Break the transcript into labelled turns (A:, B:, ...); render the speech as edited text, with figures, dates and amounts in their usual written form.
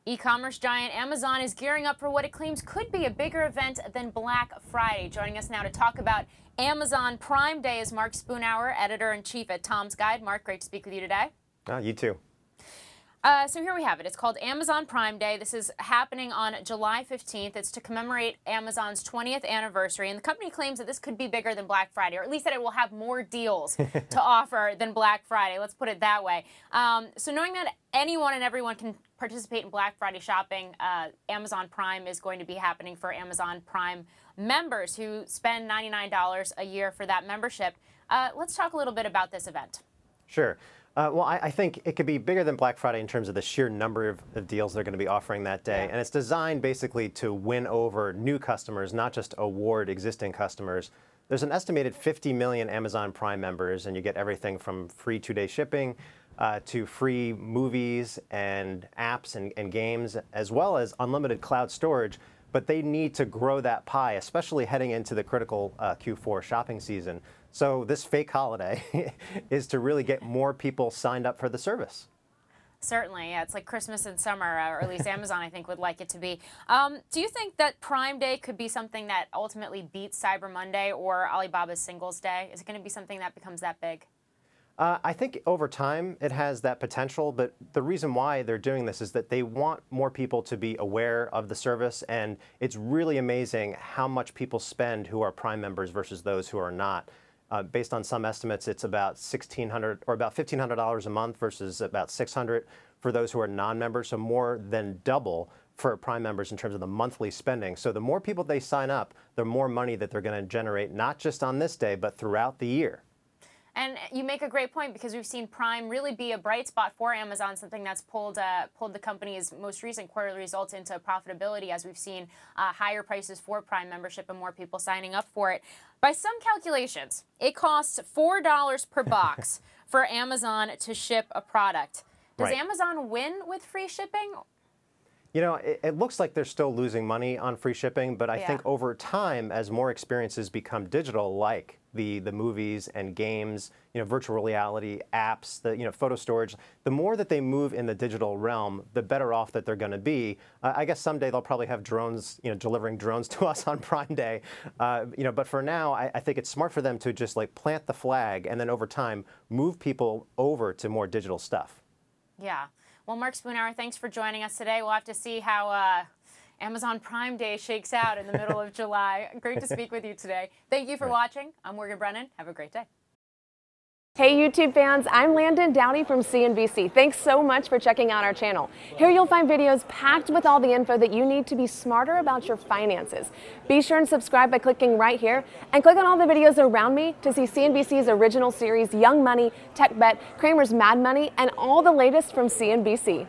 A: E-commerce giant Amazon is gearing up for what it claims could be a bigger event than Black Friday. Joining us now to talk about Amazon Prime Day is Mark Spoonhour, editor-in-chief at Tom's Guide. Mark, great to speak with you today.
B: You too.
A: So here we have it. It's called Amazon Prime Day. This is happening on July 15th. It's to commemorate Amazon's 20th anniversary. And the company claims that this could be bigger than Black Friday, or at least that it will have more deals to offer than Black Friday. Let's put it that way. So knowing that anyone and everyone can participate in Black Friday shopping, Amazon Prime is going to be happening for Amazon Prime members who spend $99 a year for that membership. Let's talk a little bit about this event.
B: Sure. Well, I think it could be bigger than Black Friday in terms of the sheer number of deals they're going to be offering that day. And it's designed basically to win over new customers, not just award existing customers. There's an estimated 50 million Amazon Prime members, and you get everything from free 2-day shipping to free movies and apps and games, as well as unlimited cloud storage. But they need to grow that pie, especially heading into the critical Q4 shopping season. So this fake holiday is to really get more people signed up for the service.
A: Certainly, yeah. It's like Christmas in summer, or at least Amazon, I think, would like it to be. Do you think that Prime Day could be something that ultimately beats Cyber Monday or Alibaba's Singles Day? Is it going to be something that becomes that big?
B: I think over time it has that potential, but the reason why they're doing this is that they want more people to be aware of the service, and it's really amazing how much people spend who are Prime members versus those who are not. Based on some estimates, it's about $1,600 or about $1,500 a month versus about $600 for those who are non-members, so more than double for Prime members in terms of the monthly spending. So the more people they sign up, the more money that they're going to generate, not just on this day, but throughout the year.
A: And you make a great point, because we've seen Prime really be a bright spot for Amazon, something that's pulled the company's most recent quarterly results into profitability, as we've seen higher prices for Prime membership and more people signing up for it. By some calculations, it costs $4 per box for Amazon to ship a product. Does Amazon win with free shipping?
B: You know, it looks like they're still losing money on free shipping, but I think over time, as more experiences become digital, like the movies and games, virtual reality apps, the photo storage, the more that they move in the digital realm, the better off that they're going to be. I guess someday they'll probably have drones, delivering drones to us on Prime Day. But for now, I think it's smart for them to just plant the flag and then over time move people over to more digital stuff.
A: Yeah. Well, Mark Spoonhour, thanks for joining us today. We'll have to see how Amazon Prime Day shakes out in the middle of July. Great to speak with you today. Thank you for watching. I'm Morgan Brennan. Have a great day.
C: Hey YouTube fans, I'm Landon Downey from CNBC. Thanks so much for checking out our channel. Here you'll find videos packed with all the info that you need to be smarter about your finances. Be sure and subscribe by clicking right here, and click on all the videos around me to see CNBC's original series Young Money, Tech Bet, Cramer's Mad Money, and all the latest from CNBC.